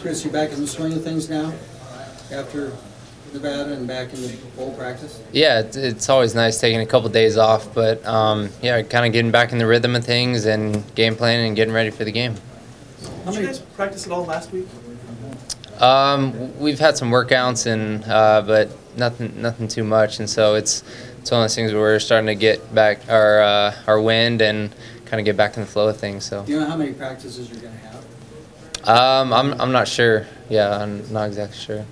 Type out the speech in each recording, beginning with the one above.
Chris, you back in the swing of things now after Nevada and back in the bowl practice? Yeah, it's always nice taking a couple days off, but yeah, kind of getting back in the rhythm of things and game planning and getting ready for the game. Did you guys practice at all last week? We've had some workouts and but nothing too much, and so it's one of those things where we're starting to get back our wind and kind of get back in the flow of things. So. Do you know how many practices you're going to have? I'm not sure. Yeah, I'm not exactly sure.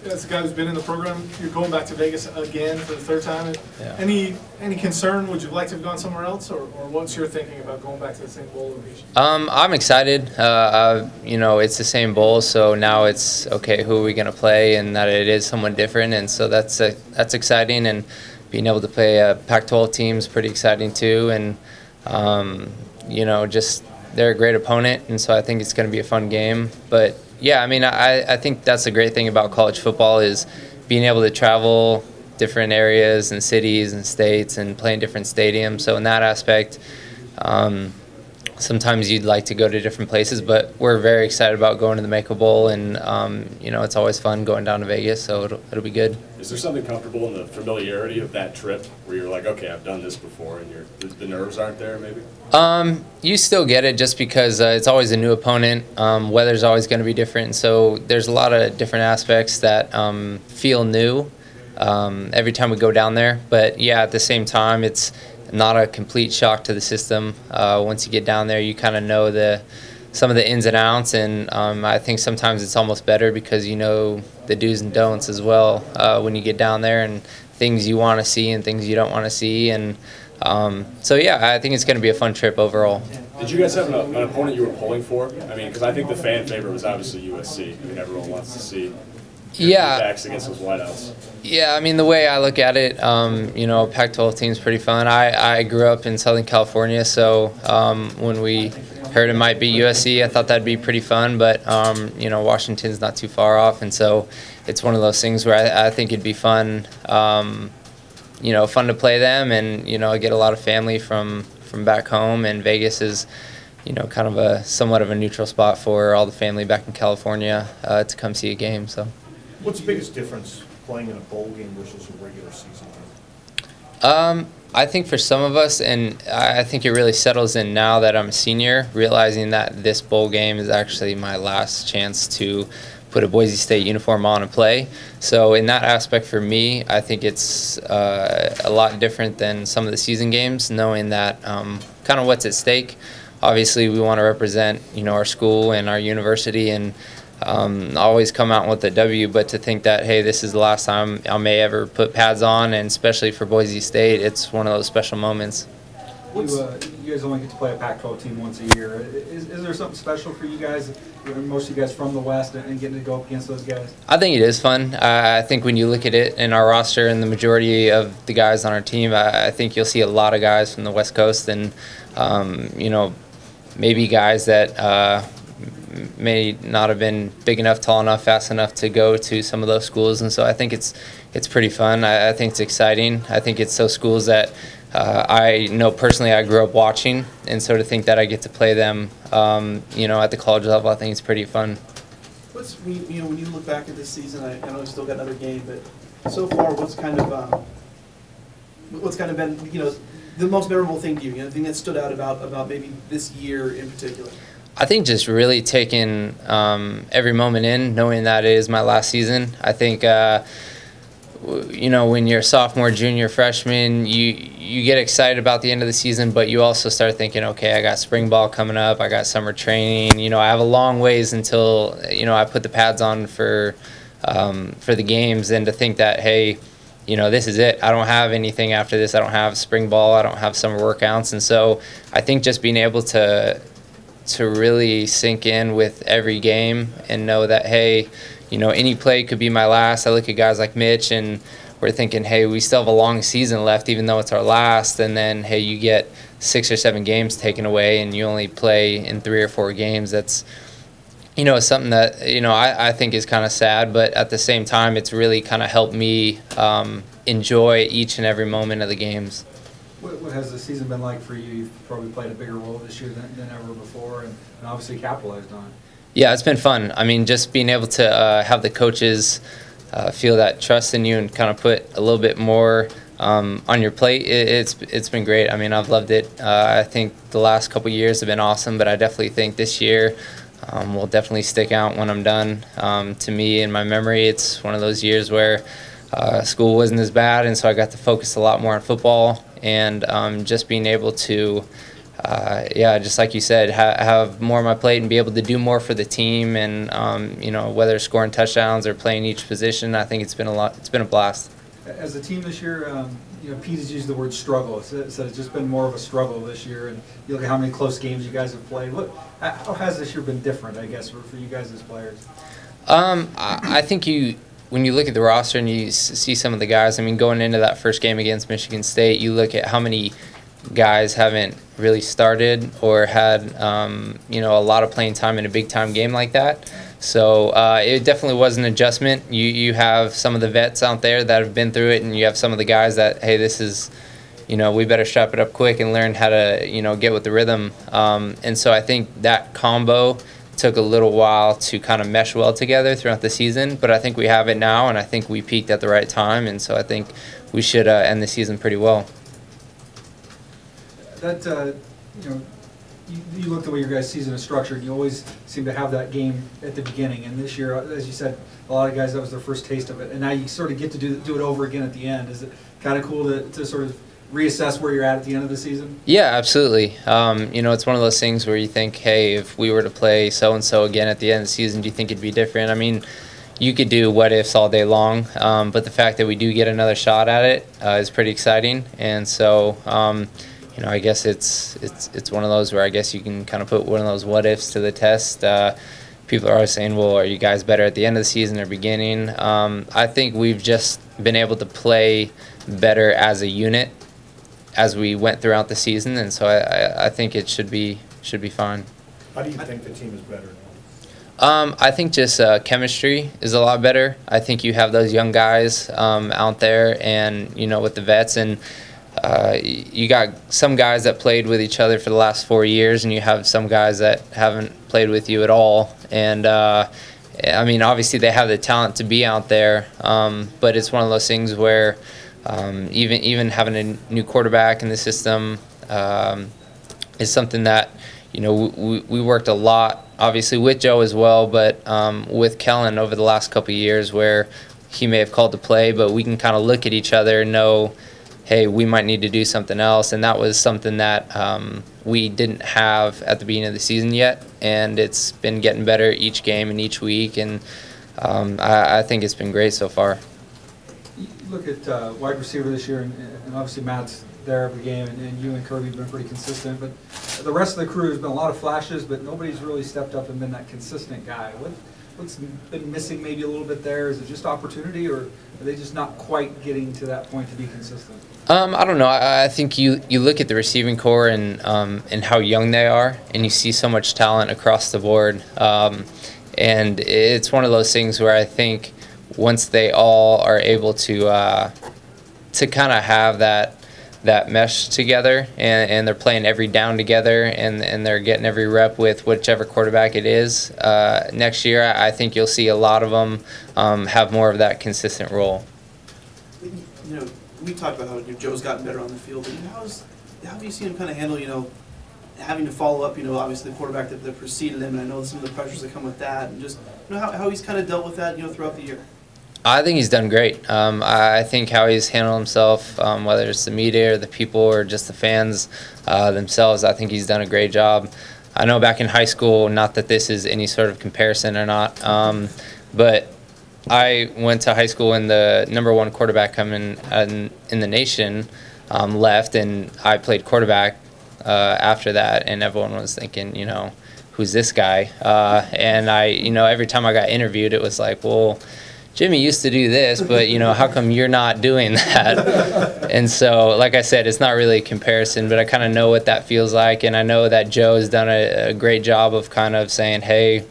As a guy who's been in the program, you're going back to Vegas again for the third time. Yeah. Any concern? Would you like to have gone somewhere else, or what's your thinking about going back to the same bowl location? I'm excited. You know, it's the same bowl, so now it's okay. Who are we going to play? And that it is someone different, and so that's exciting. And being able to play a Pac-12 team is pretty exciting too. And you know, just they're a great opponent, and so I think it's going to be a fun game. But yeah, I mean, I think that's the great thing about college football is being able to travel different areas and cities and states and play in different stadiums. So in that aspect, sometimes you'd like to go to different places, but we're very excited about going to the Mako Bowl, and you know, it's always fun going down to Vegas, so it'll be good. Is there something comfortable in the familiarity of that trip where you're like, okay, I've done this before, and the nerves aren't there, maybe? You still get it just because it's always a new opponent. Weather's always going to be different, so there's a lot of different aspects that feel new every time we go down there. But yeah, at the same time, it's not a complete shock to the system. Once you get down there, you kind of know some of the ins and outs, and I think sometimes it's almost better because you know the do's and don'ts as well when you get down there, and things you want to see and things you don't want to see. And so yeah, I think it's going to be a fun trip overall. Did you guys have an opponent you were pulling for? I mean, because I think the fan favorite was obviously USC. I mean, everyone wants to see yeah, backs against those whiteouts. Yeah, I mean, the way I look at it, you know, Pac-12 team's pretty fun. I grew up in Southern California, so when we heard it might be USC, I thought that'd be pretty fun. But you know, Washington's not too far off, and so it's one of those things where I think it'd be fun. You know, fun to play them, and you know, I get a lot of family from back home, and Vegas is, you know, kind of somewhat of a neutral spot for all the family back in California to come see a game. So. What's the biggest difference playing in a bowl game versus a regular season game? I think for some of us, and I think it really settles in now that I'm a senior, realizing that this bowl game is actually my last chance to put a Boise State uniform on and play. So in that aspect for me, I think it's a lot different than some of the season games, knowing that kind of what's at stake. Obviously, we want to represent, you know, our school and our university, and always come out with a W, but to think that, hey, this is the last time I may ever put pads on, and especially for Boise State, it's one of those special moments. You guys only get to play a Pac-12 team once a year. Is there something special for you guys, most of you guys from the West, and getting to go up against those guys? I think it is fun. I think when you look at it in our roster and the majority of the guys on our team, I think you'll see a lot of guys from the West Coast, and you know, maybe guys that may not have been big enough, tall enough, fast enough to go to some of those schools, and so I think it's pretty fun. I think it's exciting. I think it's those schools that I know personally I grew up watching, and so to think that I get to play them, you know, at the college level, I think it's pretty fun. You know, when you look back at this season, I know we still got another game, but so far, what's kind of been, you know, the most memorable thing to you? You know, the thing that stood out about maybe this year in particular? I think just really taking every moment in, knowing that it is my last season. I think, you know, when you're a sophomore, junior, freshman, you get excited about the end of the season, but you also start thinking, okay, I got spring ball coming up, I got summer training. You know, I have a long ways until, you know, I put the pads on for the games, and to think that, hey, you know, this is it. I don't have anything after this. I don't have spring ball. I don't have summer workouts, and so I think just being able to really sink in with every game and know that, hey, you know, any play could be my last. I look at guys like Mitch, and we're thinking, hey, we still have a long season left, even though it's our last. And then, hey, you get 6 or 7 games taken away, and you only play in 3 or 4 games. That's, you know, something that, you know, I think is kind of sad, but at the same time, it's really kind of helped me enjoy each and every moment of the games. What has the season been like for you? You've probably played a bigger role this year than ever before, and obviously capitalized on it. Yeah, it's been fun. I mean, just being able to have the coaches feel that trust in you and kind of put a little bit more on your plate, it's been great. I mean, I've loved it. I think the last couple years have been awesome, but I definitely think this year will definitely stick out when I'm done. To me, in my memory, it's one of those years where school wasn't as bad, and so I got to focus a lot more on football and just being able to, just like you said, have more on my plate and be able to do more for the team, and whether scoring touchdowns or playing each position, I think it's been a blast. As a team this year, Pete has used the word struggle. So it's just been more of a struggle this year, and you look at how many close games you guys have played. How has this year been different, I guess, for you guys as players? I think when you look at the roster and you see some of the guys, I mean, going into that first game against Michigan State, you look at how many guys haven't really started or had a lot of playing time in a big time game like that. So it definitely was an adjustment. You have some of the vets out there that have been through it, and you have some of the guys that, hey, this is, we better strap it up quick and learn how to get with the rhythm. And so I think that combo took a little while to kind of mesh well together throughout the season, but I think we have it now, and I think we peaked at the right time, and so I think we should end the season pretty well. That you look at the way your guys' season is structured, you always seem to have that game at the beginning, and this year, as you said, a lot of guys, that was their first taste of it, and now you sort of get to do it over again at the end. Is it kind of cool to sort of reassess where you're at the end of the season? Yeah, absolutely. It's one of those things where you think, hey, if we were to play so-and-so again at the end of the season, do you think it'd be different? I mean, you could do what-ifs all day long, but the fact that we do get another shot at it is pretty exciting, and so I guess it's one of those where I guess you can kind of put one of those what-ifs to the test. People are always saying, well, are you guys better at the end of the season or beginning? I think we've just been able to play better as a unit as we went throughout the season, and so I think it should be fine. How do you think the team is better? I think just chemistry is a lot better. I think you have those young guys out there, and with the vets, and you got some guys that played with each other for the last 4 years, and you have some guys that haven't played with you at all. And I mean, obviously they have the talent to be out there, but it's one of those things where even having a new quarterback in the system is something that we worked a lot, obviously with Joe as well, but with Kellen over the last couple of years, where he may have called the play, but we can kind of look at each other and know, hey, we might need to do something else, and that was something that we didn't have at the beginning of the season yet, and it's been getting better each game and each week, and I think it's been great so far. You look at wide receiver this year, and obviously Matt's there every game, and you and Kirby have been pretty consistent, but the rest of the crew has been a lot of flashes, but nobody's really stepped up and been that consistent guy. What's been missing maybe a little bit there? Is it just opportunity, or are they just not quite getting to that point to be consistent? I don't know. I think you look at the receiving core and how young they are, and you see so much talent across the board. And it's one of those things where I think once they all are able to kind of have that mesh together, and they're playing every down together, and they're getting every rep with whichever quarterback it is, next year I think you'll see a lot of them have more of that consistent role. We talked about how Joe's gotten better on the field, but how have you seen him kind of handle, having to follow up, obviously the quarterback that preceded him, and I know some of the pressures that come with that, and just how he's kind of dealt with that, throughout the year? I think he's done great. I think how he's handled himself, whether it's the media or the people or just the fans themselves, I think he's done a great job. I know back in high school, not that this is any sort of comparison or not, but I went to high school and the #1 quarterback coming in the nation left, and I played quarterback after that, and everyone was thinking, who's this guy? And every time I got interviewed, it was like, well, Jimmy used to do this, but how come you're not doing that? And so, like I said, it's not really a comparison, but I kind of know what that feels like, and I know that Joe has done a great job of kind of saying, hey,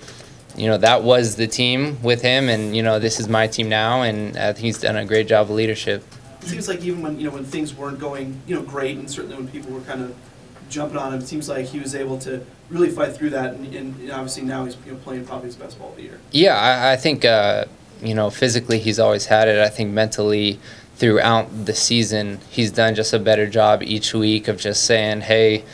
that was the team with him, and this is my team now, and I think he's done a great job of leadership. It seems like even when when things weren't going great, and certainly when people were kind of jumping on him. It seems like he was able to really fight through that, and obviously now he's playing probably his best ball of the year. Yeah, I think physically he's always had it. I think mentally throughout the season he's done just a better job each week of just saying, hey,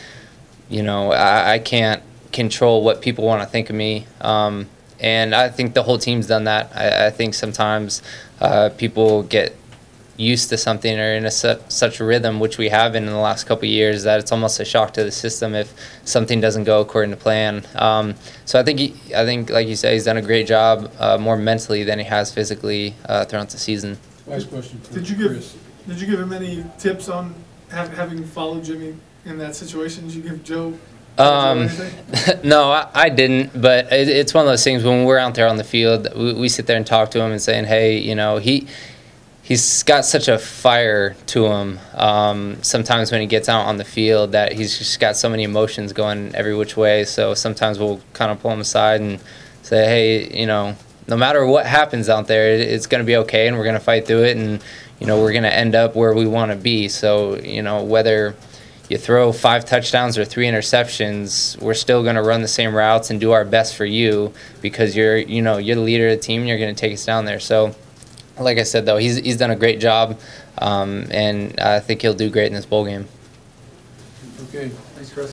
I can't control what people want to think of me. And I think the whole team's done that. I think sometimes people get used to something or in such a rhythm, which we have been in the last couple of years, that it's almost a shock to the system if something doesn't go according to plan. So I think, like you say, he's done a great job more mentally than he has physically throughout the season. Last question for Did you give him any tips on having followed Jimmy in that situation? Did you give Joe? No, I didn't, but it's one of those things when we're out there on the field, we sit there and talk to him and saying, hey, he's got such a fire to him sometimes when he gets out on the field that he's just got so many emotions going every which way. So sometimes we'll kind of pull him aside and say, hey, no matter what happens out there, it's going to be okay, and we're going to fight through it, and we're going to end up where we want to be. So whether you throw 5 touchdowns or 3 interceptions, we're still going to run the same routes and do our best for you, because you're the leader of the team and you're going to take us down there. So like I said, though, he's done a great job, and I think he'll do great in this bowl game. Okay. Thanks, Chris.